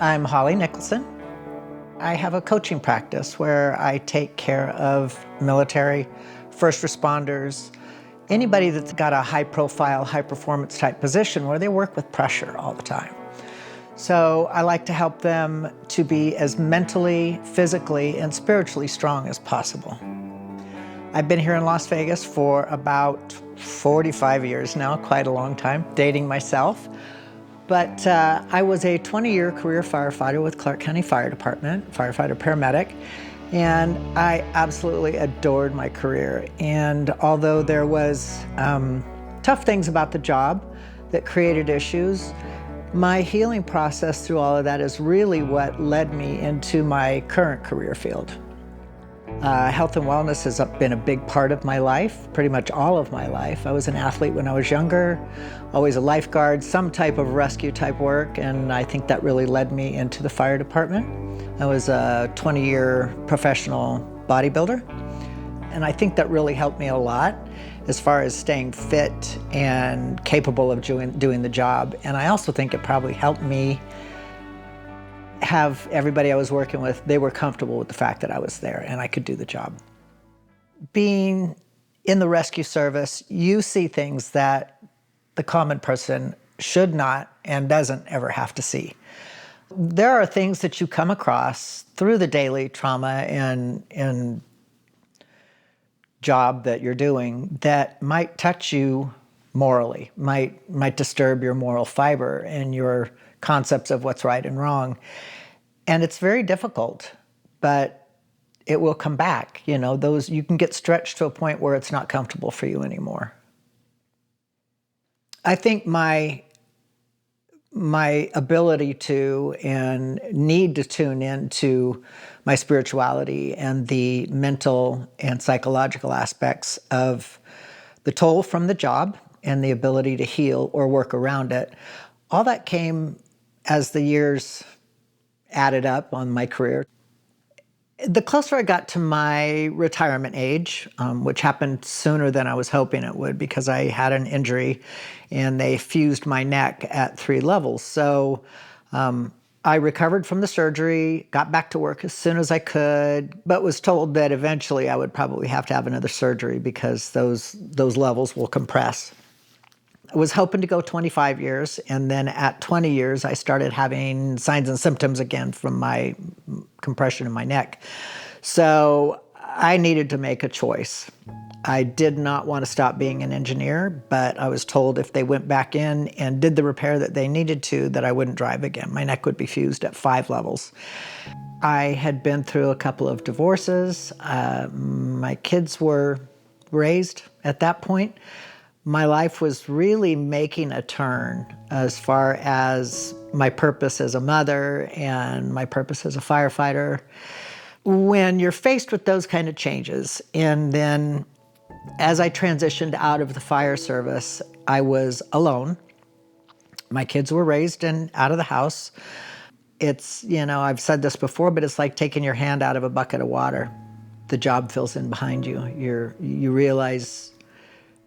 I'm Holly Nicholson. I have a coaching practice where I take care of military, first responders, anybody that's got a high profile, high performance type position where they work with pressure all the time. So I like to help them to be as mentally, physically, and spiritually strong as possible. I've been here in Las Vegas for about 45 years now, quite a long time, dating myself. But I was a 20-year career firefighter with Clark County Fire Department, firefighter paramedic, and I absolutely adored my career. And although there was tough things about the job that created issues, my healing process through all of that is really what led me into my current career field. Health and wellness has been a big part of my life, pretty much all of my life. I was an athlete when I was younger, always a lifeguard, some type of rescue type work, and I think that really led me into the fire department. I was a 20-year professional bodybuilder, and I think that really helped me a lot as far as staying fit and capable of doing the job. And I also think it probably helped me have everybody I was working with, they were comfortable with the fact that I was there and I could do the job. Being in the rescue service, you see things that the common person should not and doesn't ever have to see. There are things that you come across through the daily trauma and job that you're doing that might touch you morally, might disturb your moral fiber and your concepts of what's right and wrong. And it's very difficult, but it will come back. You know, you can get stretched to a point where it's not comfortable for you anymore. I think my ability to and need to tune into my spirituality and the mental and psychological aspects of the toll from the job and the ability to heal or work around it, all that came as the years added up on my career. The closer I got to my retirement age, which happened sooner than I was hoping it would because I had an injury and they fused my neck at 3 levels. So I recovered from the surgery, got back to work as soon as I could, but was told that eventually I would probably have to have another surgery because those levels will compress. I was hoping to go 25 years, and then at 20 years, I started having signs and symptoms again from my compression in my neck. So I needed to make a choice. I did not want to stop being an engineer, but I was told if they went back in and did the repair that they needed to, that I wouldn't drive again. My neck would be fused at 5 levels. I had been through a couple of divorces. My kids were raised at that point. My life was really making a turn as far as my purpose as a mother and my purpose as a firefighter. When you're faced with those kind of changes, and then as I transitioned out of the fire service, I was alone. My kids were raised and out of the house. It's, I've said this before, but it's like taking your hand out of a bucket of water. The job fills in behind you. You realize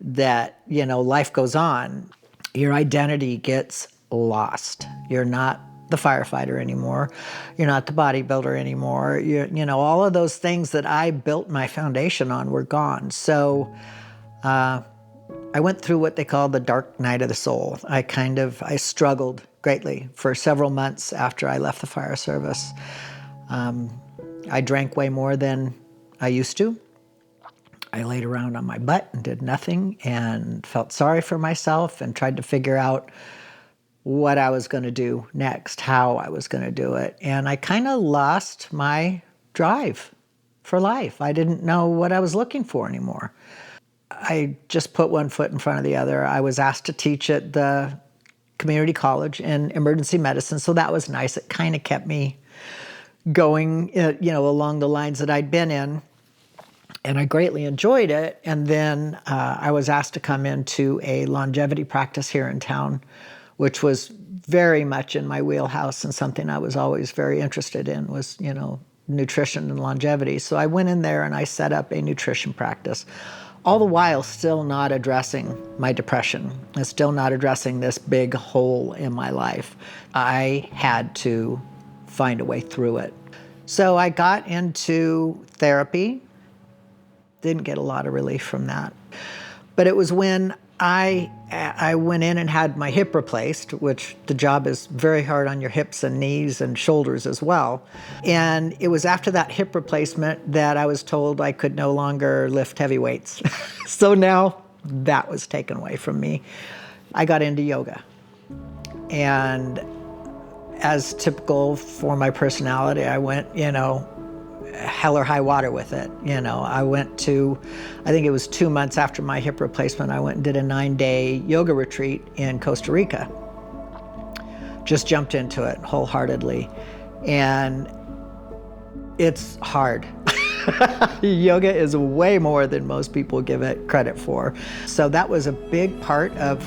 that, life goes on. Your identity gets lost. You're not the firefighter anymore. You're not the bodybuilder anymore. All of those things that I built my foundation on were gone. So I went through what they call the dark night of the soul. I struggled greatly for several months after I left the fire service. I drank way more than I used to. I laid around on my butt and did nothing and felt sorry for myself and tried to figure out what I was going to do next, how I was going to do it. And I kind of lost my drive for life. I didn't know what I was looking for anymore. I just put one foot in front of the other. I was asked to teach at the community college in emergency medicine, so that was nice. It kind of kept me going, along the lines that I'd been in. And I greatly enjoyed it. And then I was asked to come into a longevity practice here in town, which was very much in my wheelhouse and something I was always very interested in was, nutrition and longevity. So I went in there and I set up a nutrition practice, all the while still not addressing my depression and still not addressing this big hole in my life. I had to find a way through it. So I got into therapy, didn't get a lot of relief from that. But it was when I went in and had my hip replaced, which the job is very hard on your hips and knees and shoulders as well. And it was after that hip replacement that I was told I could no longer lift heavy weights. So now that was taken away from me. I got into yoga. And as typical for my personality, I went, hell or high water with it. I went to, I think it was 2 months after my hip replacement, I went and did a 9-day yoga retreat in Costa Rica. Just jumped into it wholeheartedly. And it's hard. Yoga is way more than most people give it credit for. So that was a big part of,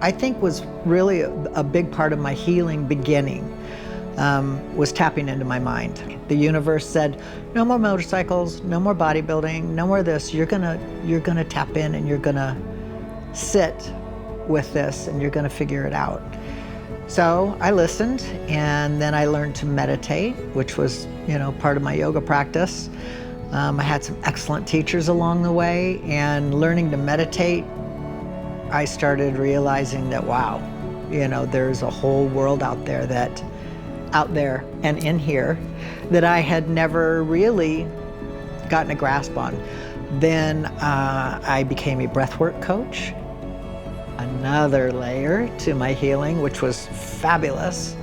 I think was really a big part of my healing beginning. Was tapping into my mind. The universe said, no more motorcycles, no more bodybuilding, no more this. You're gonna tap in and you're gonna sit with this and you're gonna figure it out. So I listened, and then I learned to meditate, which was, part of my yoga practice. I had some excellent teachers along the way, and learning to meditate, I started realizing that, wow, there's a whole world out there and in here that I had never really gotten a grasp on. Then I became a breathwork coach, another layer to my healing, which was fabulous.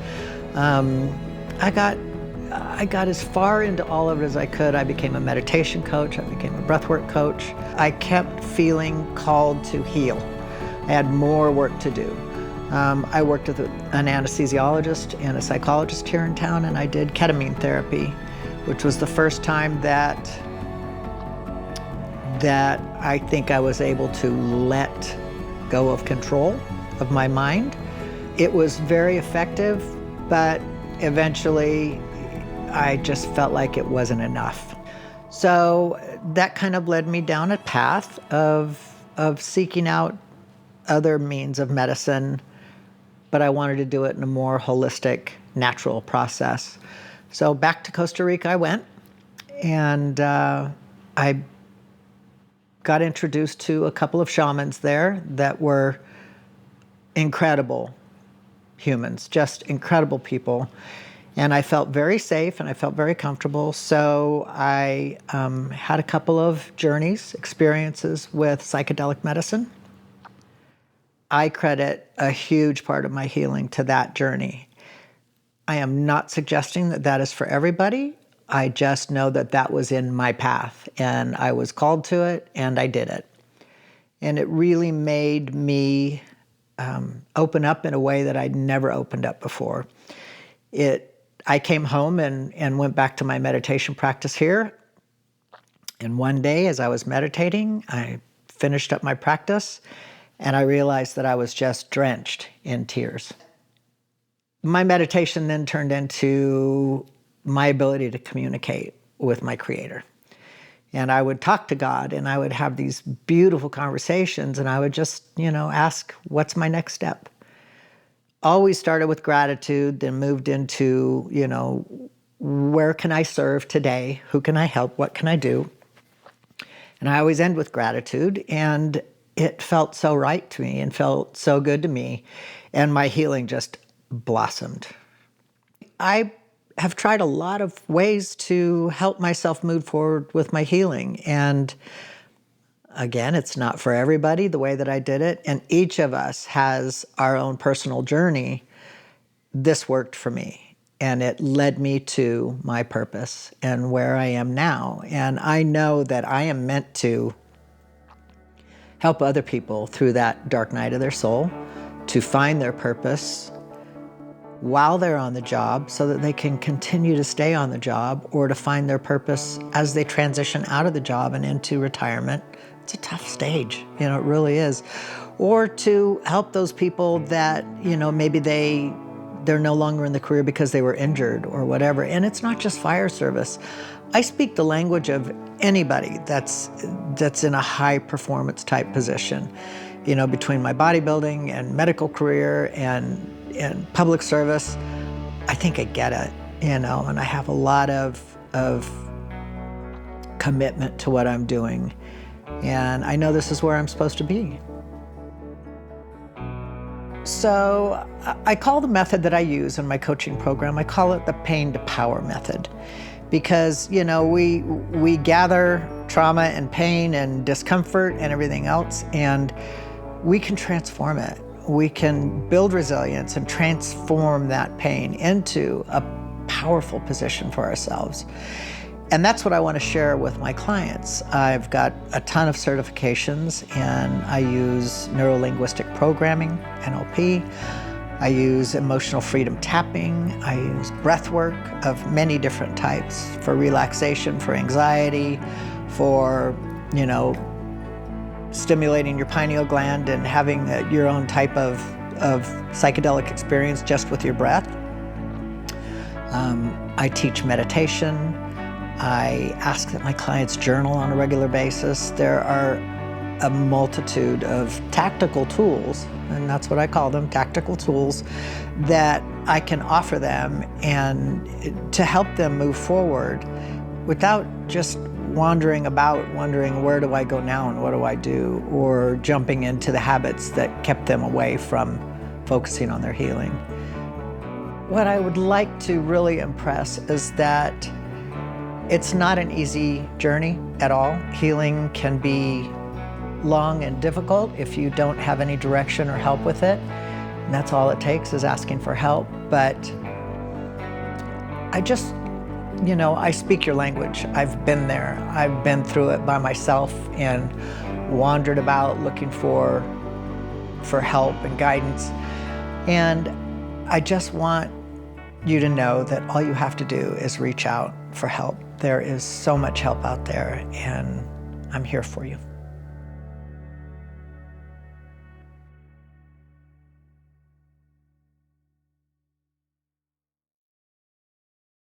I got as far into all of it as I could. I became a meditation coach, I became a breathwork coach. I kept feeling called to heal. I had more work to do. I worked with an anesthesiologist and a psychologist here in town, and I did ketamine therapy, which was the first time that I think I was able to let go of control of my mind. It was very effective, but eventually I just felt like it wasn't enough. So that kind of led me down a path of seeking out other means of medicine, but I wanted to do it in a more holistic, natural process. So back to Costa Rica I went, and I got introduced to a couple of shamans there that were incredible humans, just incredible people. And I felt very safe and I felt very comfortable. So I had a couple of experiences with psychedelic medicine. I credit a huge part of my healing to that journey. I am not suggesting that that is for everybody. I just know that that was in my path, and I was called to it, and I did it. And it really made me open up in a way that I'd never opened up before. I came home and went back to my meditation practice here. And one day, as I was meditating, I finished up my practice, and I realized that I was just drenched in tears. My meditation then turned into my ability to communicate with my Creator. And I would talk to God, and I would have these beautiful conversations, and I would just, ask, what's my next step? Always started with gratitude, then moved into, where can I serve today? Who can I help? What can I do? And I always end with gratitude, and it felt so right to me and felt so good to me, and my healing just blossomed. I have tried a lot of ways to help myself move forward with my healing, and again, it's not for everybody the way that I did it, and each of us has our own personal journey. This worked for me, and it led me to my purpose and where I am now, and I know that I am meant to help other people through that dark night of their soul to find their purpose while they're on the job so that they can continue to stay on the job, or to find their purpose as they transition out of the job and into retirement. It's a tough stage, it really is. Or to help those people that, maybe they're no longer in the career because they were injured or whatever. And it's not just fire service. I speak the language of anybody that's in a high performance type position, between my bodybuilding and medical career and public service. I think I get it, and I have a lot of commitment to what I'm doing, and I know this is where I'm supposed to be. So I call the method that I use in my coaching program, I call it the pain to power method, because we gather trauma and pain and discomfort and everything else, and we can transform it. We can build resilience and transform that pain into a powerful position for ourselves. And that's what I want to share with my clients. I've got a ton of certifications, and I use neuro-linguistic programming, NLP. I use emotional freedom tapping. I use breath work of many different types for relaxation, for anxiety, for, stimulating your pineal gland and having your own type of psychedelic experience just with your breath. I teach meditation. I ask that my clients journal on a regular basis. There are a multitude of tactical tools, and that's what I call them, tactical tools, that I can offer them and to help them move forward without just wandering where do I go now and what do I do, or jumping into the habits that kept them away from focusing on their healing. What I would like to really impress is that it's not an easy journey at all. Healing can be long and difficult if you don't have any direction or help with it. And that's all it takes, is asking for help. But I speak your language. I've been there. I've been through it by myself and wandered about looking for help and guidance. And I just want you to know that all you have to do is reach out for help. There is so much help out there, and I'm here for you.